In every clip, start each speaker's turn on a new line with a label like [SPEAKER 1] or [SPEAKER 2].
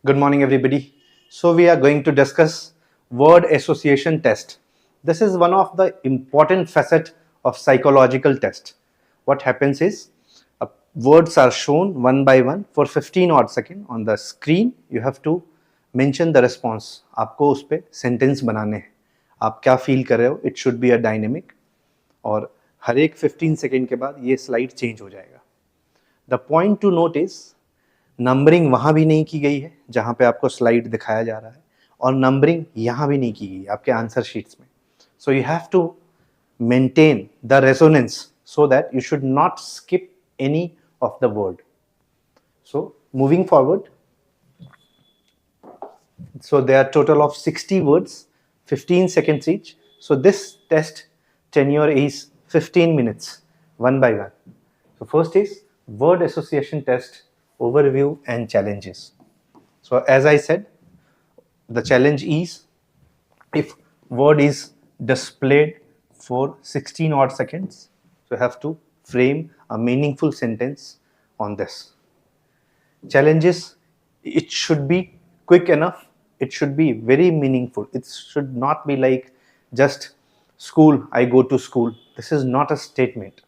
[SPEAKER 1] Good morning, everybody. So we are going to discuss word association test. This is one of the important facet of psychological test. What happens is words are shown one by one for 15 odd seconds on the screen. You have to mention the response. आपको उस पे sentence बनाने हैं. आप क्या feel कर रहे हो? It should be a dynamic. और हर एक 15 सेकेंड के बाद ये स्लाइड चेंज हो जाएगा. The point two note is numbering वहां भी नहीं की गई है जहां पे आपको स्लाइड दिखाया जा रहा है, और नंबरिंग यहां भी नहीं की गई आपके आंसर शीट्स में. So you have to maintain the resonance so that you should not skip any of the word. So moving forward, so there are total of 60 words, 15 seconds each. So this test tenure is 15 minutes, one by one. So first is word association test, overview and challenges. So as I said, the challenge is if word is displayed for 16 odd seconds, so you have to frame a meaningful sentence on this. Challenges, it should be quick enough, it should be very meaningful, it should not be like just school, I go to school. This is not a statement.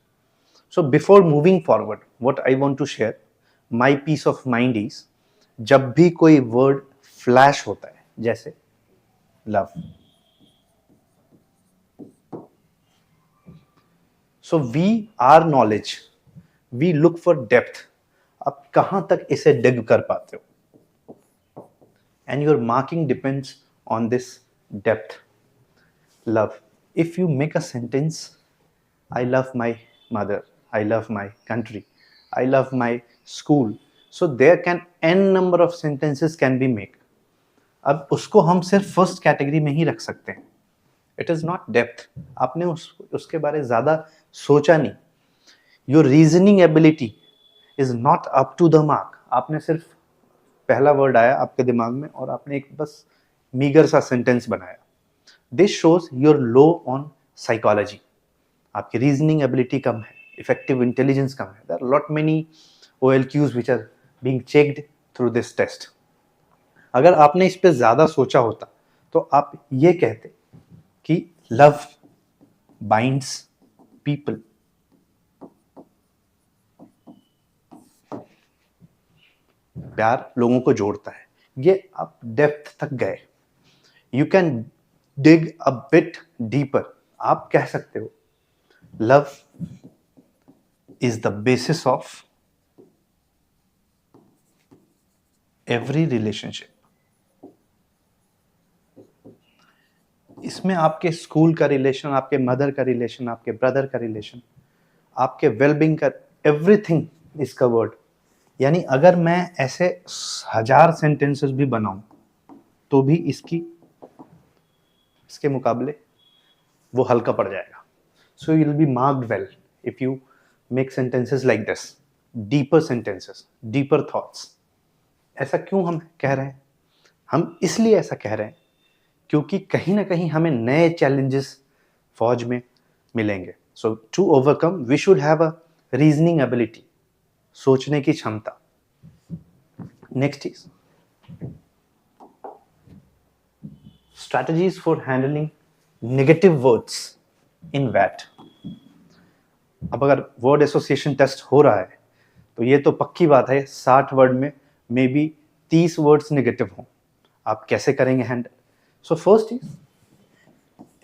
[SPEAKER 1] So before moving forward, what I want to share, my peace of mind is, जब भी कोई word flash होता है, जैसे love. So we, our knowledge, we look for depth. आप कहाँ तक इसे dig कर पाते हो? And your marking depends on this depth. Love. If you make a sentence, I love my mother, I love my country, I love my school, so there can n number of sentences can be made. अब उसको हम सिर्फ first category में ही रख सकते हैं. It is not depth. आपने उसके बारे ज्यादा सोचा नहीं. Your reasoning ability is not up to the mark. आपने सिर्फ पहला वर्ड आया आपके दिमाग में और आपने एक बस मीगर सा सेंटेंस बनाया. This shows your low on psychology. आपकी रीजनिंग एबिलिटी कम है, इफेक्टिव इंटेलिजेंस कम है. There are lot many OLQs which are being checked through this test. अगर आपने इस पे ज्यादा सोचा होता तो आप ये कहते कि लव बाइंड्स पीपल. प्यार लोगों को जोड़ता है. ये आप डेप्थ तक गए. You can dig a bit deeper. आप कह सकते हो love is the basis of every relationship. इसमें आपके स्कूल का रिलेशन, आपके मदर का रिलेशन, आपके ब्रदर का रिलेशन, आपके वेलबींग का, एवरीथिंग इज कवर्ड. यानी अगर मैं ऐसे 1000 सेंटेंसेस भी बनाऊं तो भी इसके मुकाबले वो हल्का पड़ जाएगा. So you will be marked well if you make sentences like this, deeper sentences, deeper thoughts. ऐसा क्यों हम कह रहे हैं? हम इसलिए ऐसा कह रहे हैं क्योंकि कहीं ना कहीं हमें नए चैलेंजेस फौज में मिलेंगे. So to overcome we should have a reasoning ability, सोचने की क्षमता. Next is strategies for handling negative words in wait. अब अगर वर्ड एसोसिएशन टेस्ट हो रहा है तो ये तो पक्की बात है 60 वर्ड में मे बी 30 वर्ड्स नेगेटिव हों. आप कैसे करेंगे handle? So first is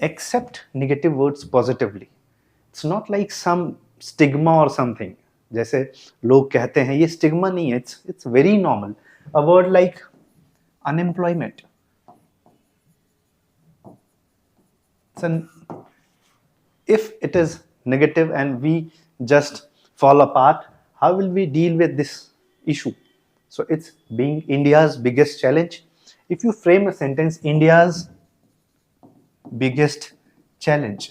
[SPEAKER 1] accept negative words positively. It's not like some stigma और समथिंग. जैसे लोग कहते हैं, ये स्टिग्मा नहीं है, it's very normal. A word like unemployment, if it is negative and we just fall apart, how will we deal with this issue? So it's being India's biggest challenge. If you frame a sentence, India's biggest challenge,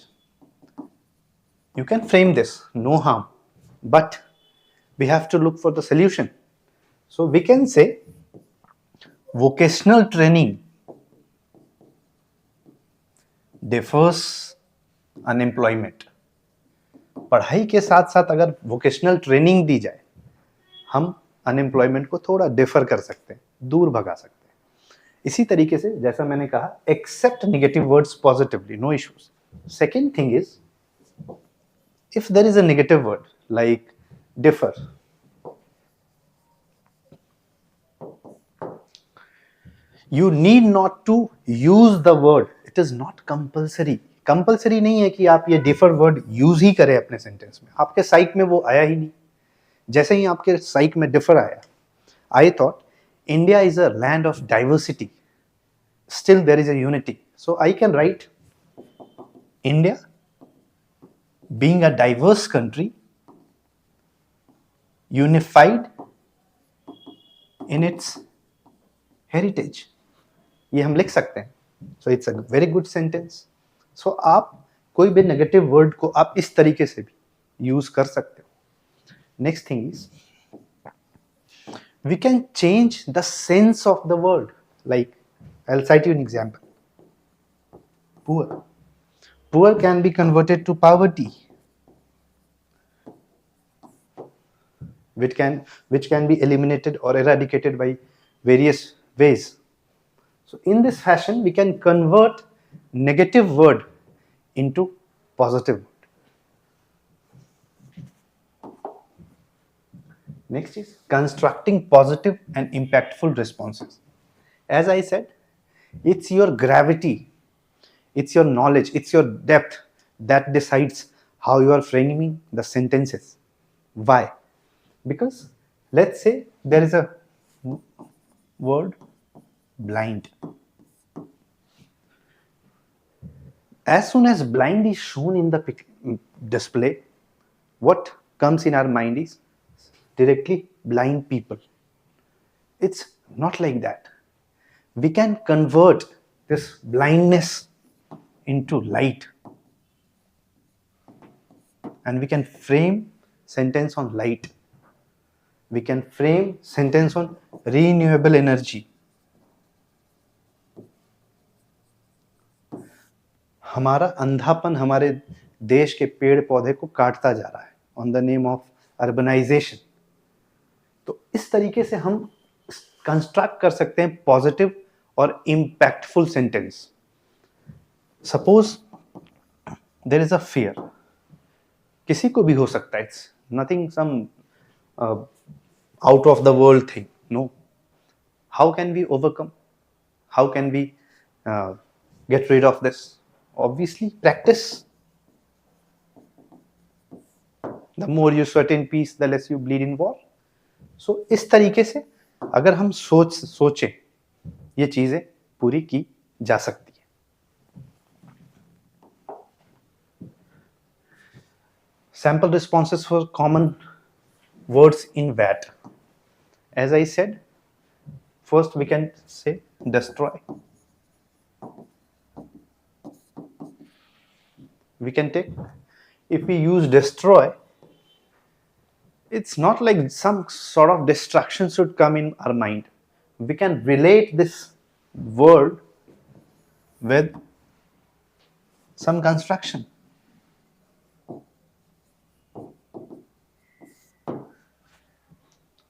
[SPEAKER 1] you can frame this, no harm, but we have to look for the solution. So we can say vocational training defers unemployment. पढ़ाई के साथ साथ अगर vocational training दी जाए, हम unemployment को थोड़ा differ कर सकते हैं. दूर भगा सकते हैं। इसी तरीके से जैसा मैंने कहा, accept negative words positively, no issues. Second thing is, if there is a negative word like differ, you need not to use the word, it is not compulsory. Compulsory नहीं है कि आप ये डिफर वर्ड यूज ही करें अपने sentence में, आपके साइक में वो आया ही नहीं। जैसे ही आपके साइक में डिफर आया, I thought India is a land of diversity, still there is a unity, so I can write India being a diverse country, unified in its heritage, ये हम लिख सकते हैं। So it's a very good sentence. So आप कोई भी negative word को आप इस तरीके से भी यूज कर सकते हो। Next thing is, we can change the sense of the word, like I will cite you an example, poor, poor can be converted to poverty, which can be eliminated or eradicated by various ways. So in this fashion we can convert negative word into positive word. Next is constructing positive and impactful responses. As I said, it's your gravity, it's your knowledge, it's your depth that decides how you are framing the sentences. Why? Because let's say there is a word blind. As soon as blind is shown in the display, what comes in our mind is directly blind people. It's not like that. We can convert this blindness into light, and we can frame sentence on light, we can frame sentence on renewable energy. हमारा अंधापन हमारे देश के पेड़ पौधे को काटता जा रहा है on the name of urbanisation. तो इस तरीके से हम कंस्ट्रक्ट कर सकते हैं पॉजिटिव और impactful sentence. Suppose there is a fear, किसी को भी हो सकता है, it's nothing some out of the world thing, no. How can we overcome, how can we get rid of this? Obviously practice. The more you sweat in peace, the less you bleed in war. So इस तरीके से अगर हम सोचें, ये चीजें पूरी की जा सकती है। Sample responses for common words in VAT. As I said, first we can say destroy. We can take, if we use destroy, it's not like some sort of destruction should come in our mind. We can relate this word with some construction.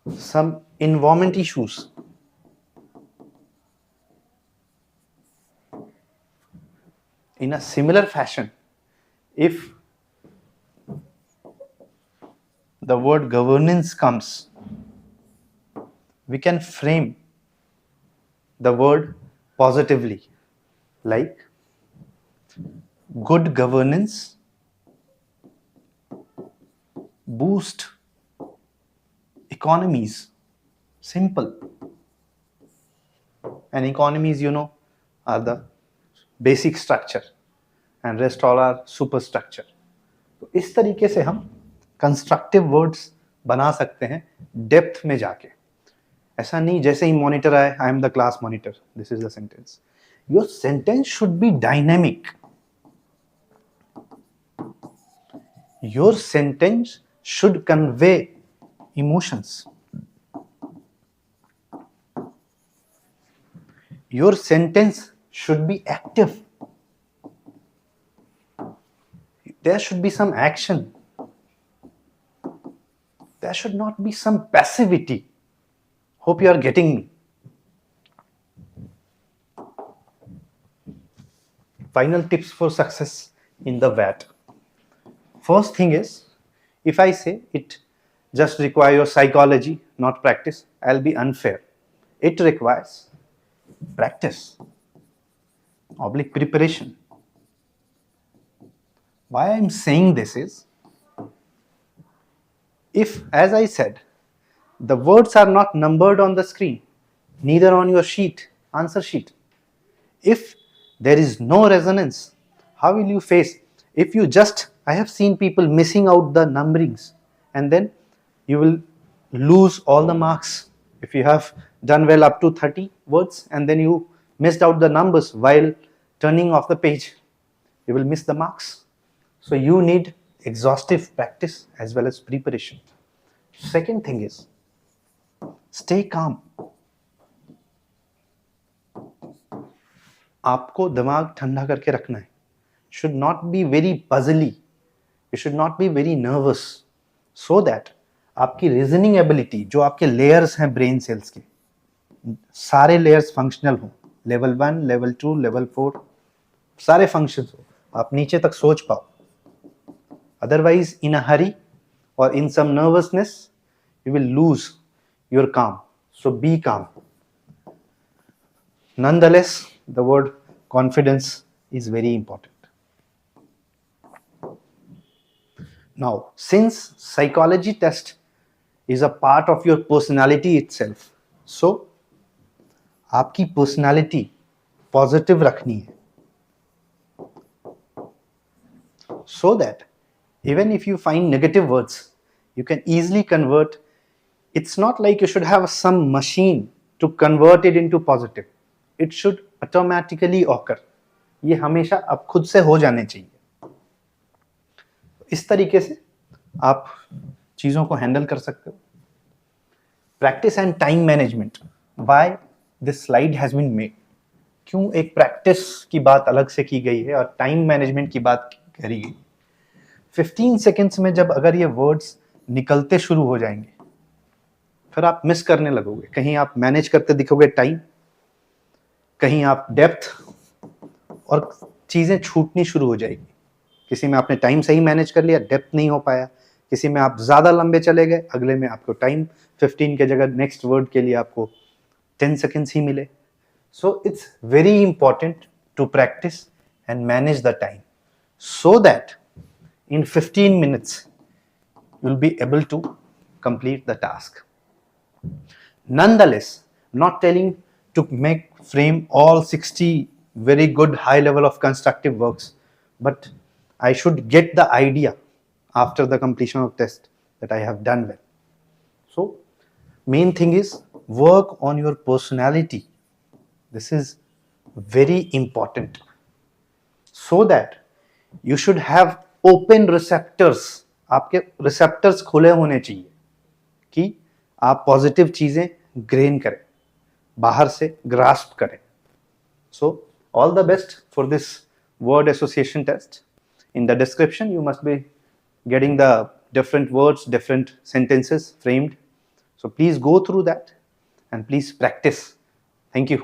[SPEAKER 1] Some environment issues. In a similar fashion, if the word governance comes, we can frame the word positively, like good governance boost economies. Simple. And economies, you know, are the basic structure and rest all are superstructure. तो इस तरीके से हम constructive words बना सकते हैं depth में जाके। ऐसा नहीं जैसे ही मॉनिटर आए, I am the class monitor, this is the sentence. Your sentence should be dynamic, your sentence should convey emotions, your sentence should be active. There should be some action. There should not be some passivity. Hope you are getting me. Final tips for success in the VAT. First thing is, if I say it just requires your psychology, not practice, I'll be unfair. It requires practice, oblique preparation. Why I'm saying this is, if, as I said, the words are not numbered on the screen, neither on your sheet, answer sheet. If there is no resonance, how will you face? If you just, I have seen people missing out the numberings, and then you will lose all the marks. If you have done well up to 30 words and then you missed out the numbers while turning off the page, you will miss the marks. So you need exhaustive practice as well as preparation. Second thing is, stay calm. आपको दिमाग ठंडा करके रखना है. Should not be very puzzly. You should not be very nervous, so that आपकी reasoning ability, जो आपके layers हैं ब्रेन सेल्स के, सारे लेयर्स फंक्शनल हो. लेवल 1, लेवल 2, लेवल 4 सारे फंक्शंस हो, आप नीचे तक सोच पाओ. अदरवाइज इन अ हरी और इन सम nervousness you will lose your calm. So be calm. Nonetheless, the word confidence is very important. Now, since psychology test is a part of your personality itself, so आपकी personality positive रखनी है, so that even if you find negative words, you can easily convert. It's not like you should have some machine to convert it into positive. It should automatically occur. ये हमेशा अब खुद से हो जाने चाहिए. इस तरीके से आप चीज़ों को हैंडल कर सकते हो. Practice and time management. Why this slide has been made. क्यों एक प्रैक्टिस की बात अलग से की गई है और टाइम मैनेजमेंट की बात करी गई. 15 सेकेंड्स में जब अगर ये वर्ड्स निकलते शुरू हो जाएंगे, फिर आप मिस करने लगोगे. कहीं आप मैनेज करते दिखोगे टाइम, कहीं आप डेप्थ, और चीज़ें छूटनी शुरू हो जाएगी. किसी में आपने टाइम सही मैनेज कर लिया, डेप्थ नहीं हो पाया. किसी में आप ज़्यादा लंबे चले गए, अगले में आपको टाइम 15 के जगह नेक्स्ट वर्ड के लिए आपको 10 सेकेंड्स ही मिले. So it's very important to practise and manage the time, so that in 15 minutes you will be able to complete the task. Nonetheless, not telling to make frame all 60 very good high level of constructive works, but I should get the idea after the completion of test that I have done well. So main thing is work on your personality. This is very important, so that you should have open receptors. आपके receptors खुले होने चाहिए कि आप positive चीजें grain करें, बाहर से ग्रास्प करें. So all the best for this word association test. In the description you must be getting the different words, different sentences framed. So please go through that and please practice. Thank you.